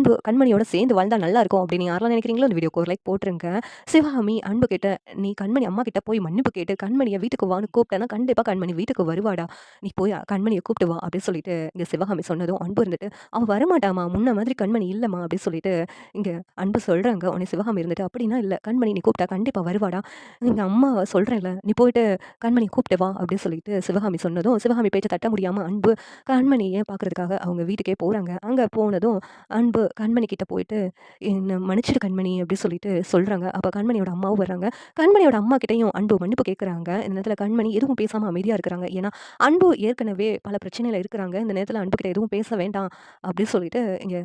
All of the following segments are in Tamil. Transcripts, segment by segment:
அன்பு கண்மணியோட சேர்ந்து வாழ்ந்தா நல்லா இருக்கும் அப்படின்னு யாரெல்லாம் நினைக்கிறீங்களோ அந்த வீடியோக்கு ஒரு லைக் போட்டுருங்க. சிவகாமி அன்பு கிட்ட, "நீ கண்மணி அம்மா கிட்ட போய் மன்னிப்பு கேட்டு கண்மணிய வீட்டுக்கு வான்னு கூப்பிட்டேன்னா, கண்டிப்பா கண்மணி வீட்டுக்கு வருவாடா. நீ போய் கண்மணிய கூப்பிட்டு வா" அப்படின்னு சொல்லிட்டு இங்க சிவகாமி சொன்னதும் அன்பு இருந்துட்டு, "அவ வரமாட்டாம்மா. முன்ன மாதிரி கண்மணி இல்லம்மா" அப்படின்னு சொல்லிட்டு இங்க அன்பு சொல்றாங்க. உடனே சிவகாமி இருந்துட்டு, "அப்படின்னா இல்ல. கண்மணி நீ கூப்பிட்டா கண்டிப்பா வருவாடா. எங்க அம்மா சொல்றேன்ல, நீ போயிட்டு கண்மணிய கூப்பிட்டு வா" அப்படின்னு சொல்லிட்டு சிவகாமி சொன்னதும், சிவகாமி பேச்ச தட்ட முடியாம அன்பு கண்மணிய பார்க்கறதுக்காக அவங்க வீட்டுக்கே போறாங்க. அங்க போனதும் அன்பு கண்மணி கிட்ட போயிட்டு, "என்ன மன்னிச்சிடு கண்மணி" அப்படி சொல்லிட்டு சொல்றாங்க. அப்ப கண்மணியோட அம்மாவும் வர்றாங்க. கண்மணியோட அம்மா கிட்டயும் அன்பு மன்னிப்பு கேட்கறாங்க. இந்த நேரத்துல கண்மணி எதுவும் பேசாம அமைதியா இருக்கிறாங்க. ஏன்னா, அன்பு ஏற்கனவே பல பிரச்சனையில இருக்கிறாங்க. இந்த நேரத்துல அன்பு கிட்ட எதுவும் பேச வேண்டாம் அப்படின்னு சொல்லிட்டு இங்க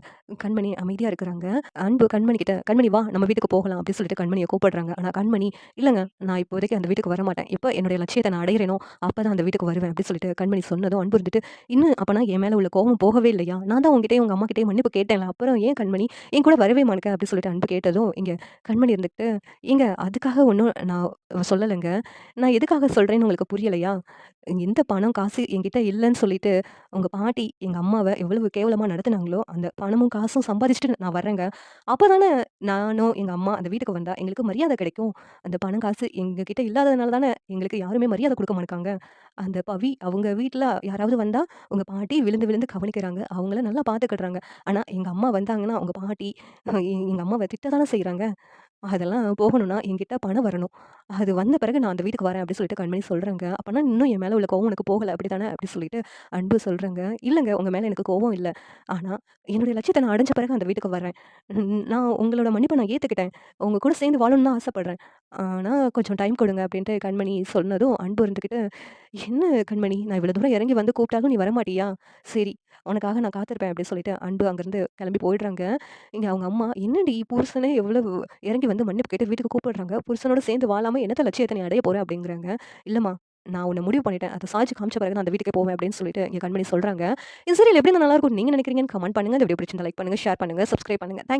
கண்மணி அமைதியா இருக்கிறாங்க. அன்பு கண்மணி கிட்ட, "கண்மணி வா நம்ம வீட்டுக்கு போகலாம்" அப்படின்னு சொல்லிட்டு கண்மணிய கூப்பிடுறாங்க. ஆனா கண்மணி, "இல்லங்க நான் இப்போதைக்கு அந்த வீட்டுக்கு வரமாட்டேன். எப்ப என்னுடைய லட்சியத்த நான் அடையிறேனோ, அப்பதான் அந்த வீட்டுக்கு வருவேன்" அப்படின்னு சொல்லிட்டு கண்மணி சொன்னதும் அன்பு இருந்துட்டு, "இன்னும் அப்பனா என் மேல உள்ள கோவம் போகவே இல்லையா? நான் தான் உன்கிட்டயும் உங்க அம்மாகிட்டயும் மன்னிப்பு கேட்டேன்ல. அப்புறம் ஏன் கண்மணி என் கூட வரவே மாட்டேங்க?" அப்படின்னு சொல்லிட்டு அன்பு கேட்டதும், இங்க கண்மணி இருந்துட்டு, "ஏங்க அதுக்காக ஒண்ணும் நான் சொல்லலங்க. நான் எதுக்காக சொல்றேன்னு உங்களுக்கு புரியலையா? எந்த பணம், காசு என்கிட்ட இல்லன்னு சொல்லிட்டு, உங்க பாட்டி எங்க அம்மாவ எவ்வளவு கேவலமா நடத்துனாங்களோ, அந்த பணமும், காசும் சம்பாதிச்சுட்டு நான் வரேங்க. அப்பதானே நானும், எங்க அம்மா அந்த வீட்டுக்கு வந்தா எங்களுக்கு மரியாதை கிடைக்கும். அந்த பணம், காசு எங்க கிட்ட இல்லாததுனால தானே எங்களுக்கு யாருமே மரியாதை குடுக்க மாட்டுக்காங்க. அந்த பவி அவங்க வீட்ல யாராவது வந்தா, உங்க பாட்டி விழுந்து விழுந்து கவனிக்கிறாங்க. அவங்கள நல்லா பார்த்துக்கிடுறாங்க. ஆனா எங்க அம்மா வந்தாங்கன்னா, உங்க பாட்டி எங்க அம்மாவ திட்ட தானே செய்றாங்க. அதெல்லாம் போகணும்னா என்கிட்ட பணம் வரணும். அது வந்த பிறகு நான் அந்த வீட்டுக்கு வரேன்" அப்படி சொல்லிட்டு கண்மணி சொல்றாங்க. "அப்பன்னா இன்னும் என் மேல உள்ள கோவம் உனக்கு போகல அப்படித்தானே?" அப்படி சொல்லிட்டு அன்பு சொல்றாங்க. "இல்லங்க உங்க மேல எனக்கு கோவம் இல்ல. ஆனா என்னுடைய லட்சியத்த நான் அடைஞ்ச பிறகு அந்த வீட்டுக்கு வரேன். நான் உங்களோட மன்னிப்ப நான் ஏத்துக்கிட்டேன். உங்க கூட சேர்ந்து வாழணும்னு தான் ஆசைப்படுறேன். ஆனா கொஞ்சம் டைம் கொடுங்க" அப்படின்ட்டு கண்மணி சொன்னதும் அன்பு இருந்துகிட்டு, "என்ன கண்மணி நான் இவ்வளோ தூரம் இறங்கி வந்து கூப்பிட்டாலும் நீ வரமாட்டியா? சரி உனக்காக நான் காத்திருப்பேன்" அப்படின்னு சொல்லிட்டு அன்பு அங்கருந்து கிளம்பி போயிடுறாங்க. இங்க அவங்க அம்மா, "என்னடி புருஷனே எவ்வளவு இறங்கி வந்து மன்னிப்பு கேட்டு வீட்டுக்கு கூப்பிடுறாங்க. புருஷனோட சேர்ந்து வாழாம என்னத்த லட்சியத்த நீ அடைய போற?" அப்படிங்கிறாங்க. "இல்லம்மா, நான் ஒண்ணு முடிவு பண்ணிட்டேன். அத சாதிச்சு காமிச்ச பிறகு நான் அந்த வீட்டுக்கே போவேன்" அப்படின்னு சொல்லிட்டு இங்க கண்மணி சொல்றாங்க. இந்த சீரியல் எப்படி இருந்தா நல்லாருக்கும்னு நீங்க நினைக்கிறீங்கன்னு கமெண்ட் பண்ணுங்க. இந்த வீடியோ பிடிச்சிருந்தா லைக் பண்ணுங்க, ஷேர் பண்ணுங்க, சப்ஸ்கிரைப் பண்ணுங்க. Thank you.